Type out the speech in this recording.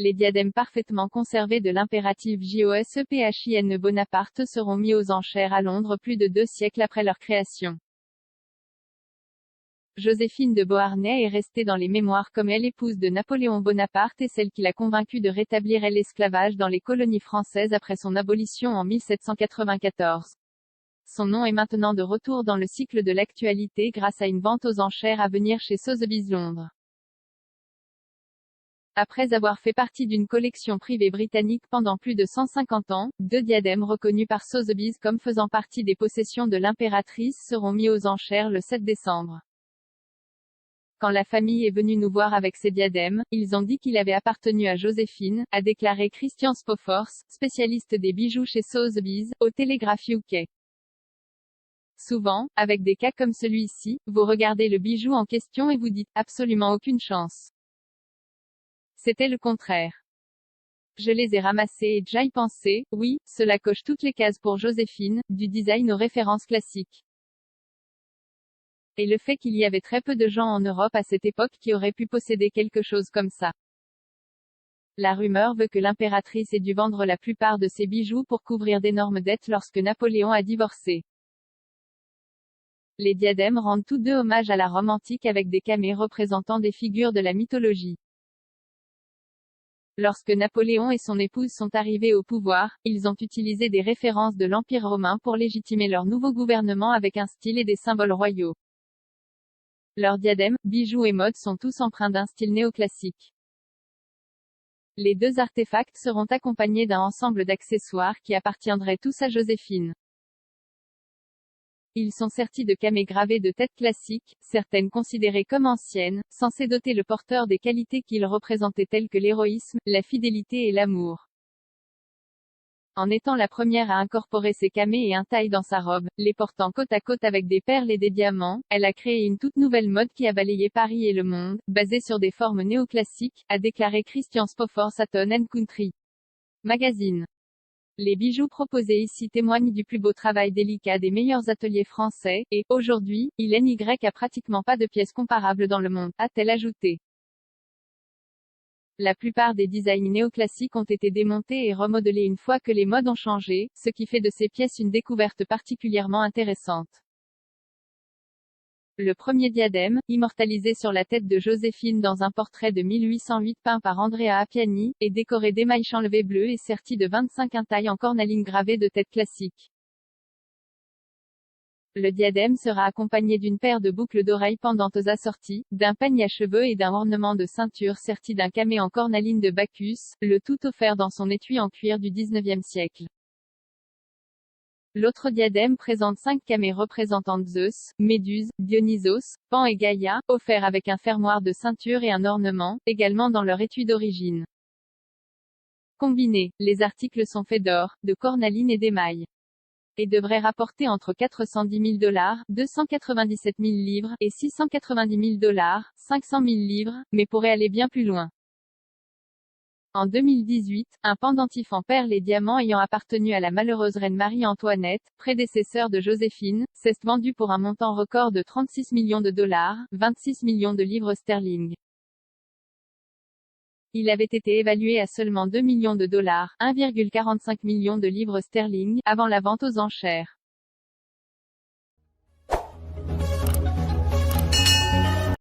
Les diadèmes parfaitement conservés de l'impératif JOSEPHINE Bonaparte seront mis aux enchères à Londres plus de 2 siècles après leur création. Joséphine de Beauharnais est restée dans les mémoires comme l'épouse de Napoléon Bonaparte et celle qui l'a convaincue de rétablir l'esclavage dans les colonies françaises après son abolition en 1794. Son nom est maintenant de retour dans le cycle de l'actualité grâce à une vente aux enchères à venir chez Sotheby's Londres. Après avoir fait partie d'une collection privée britannique pendant plus de 150 ans, 2 diadèmes reconnus par Sotheby's comme faisant partie des possessions de l'impératrice seront mis aux enchères le 7 décembre. Quand la famille est venue nous voir avec ces diadèmes, ils ont dit qu'il avait appartenu à Joséphine, a déclaré Christian Spofors, spécialiste des bijoux chez Sotheby's, au Telegraph UK. Souvent, avec des cas comme celui-ci, vous regardez le bijou en question et vous dites « absolument aucune chance ». C'était le contraire. Je les ai ramassés et j'y pensé, oui, cela coche toutes les cases pour Joséphine, du design aux références classiques. Et le fait qu'il y avait très peu de gens en Europe à cette époque qui auraient pu posséder quelque chose comme ça. La rumeur veut que l'impératrice ait dû vendre la plupart de ses bijoux pour couvrir d'énormes dettes lorsque Napoléon a divorcé. Les diadèmes rendent tous deux hommage à la Rome antique avec des camées représentant des figures de la mythologie. Lorsque Napoléon et son épouse sont arrivés au pouvoir, ils ont utilisé des références de l'Empire romain pour légitimer leur nouveau gouvernement avec un style et des symboles royaux. Leurs diadèmes, bijoux et modes sont tous empreints d'un style néoclassique. Les 2 artefacts seront accompagnés d'un ensemble d'accessoires qui appartiendraient tous à Joséphine. Ils sont sertis de camées gravées de têtes classiques, certaines considérées comme anciennes, censées doter le porteur des qualités qu'ils représentaient telles que l'héroïsme, la fidélité et l'amour. En étant la première à incorporer ces camées et un taille dans sa robe, les portant côte à côte avec des perles et des diamants, elle a créé une toute nouvelle mode qui a balayé Paris et le monde, basée sur des formes néoclassiques, a déclaré Christian Spofors à Town & Country Magazine. Les bijoux proposés ici témoignent du plus beau travail délicat des meilleurs ateliers français, et, aujourd'hui, INY a pratiquement pas de pièces comparables dans le monde, a-t-elle ajouté. La plupart des designs néoclassiques ont été démontés et remodelés une fois que les modes ont changé, ce qui fait de ces pièces une découverte particulièrement intéressante. Le premier diadème, immortalisé sur la tête de Joséphine dans un portrait de 1808 peint par Andrea Appiani, est décoré d'émail chanlevé bleu et serti de 25 intailles en cornaline gravée de tête classique. Le diadème sera accompagné d'une paire de boucles d'oreilles pendantes assorties, d'un peigne à cheveux et d'un ornement de ceinture serti d'un camée en cornaline de Bacchus, le tout offert dans son étui en cuir du XIXe siècle. L'autre diadème présente 5 camées représentant Zeus, Méduse, Dionysos, Pan et Gaïa, offerts avec un fermoir de ceinture et un ornement, également dans leur étui d'origine. Combinés, les articles sont faits d'or, de cornaline et d'émail. Et devrait rapporter entre 410 000 $, 297 000 livres, et 690 000 $, 500 000 livres, mais pourrait aller bien plus loin. En 2018, un pendentif en perles et diamants ayant appartenu à la malheureuse reine Marie-Antoinette, prédécesseur de Joséphine, s'est vendu pour un montant record de 36 millions de $, 26 millions de livres sterling. Il avait été évalué à seulement 2 millions de $, 1,45 million de livres sterling, avant la vente aux enchères.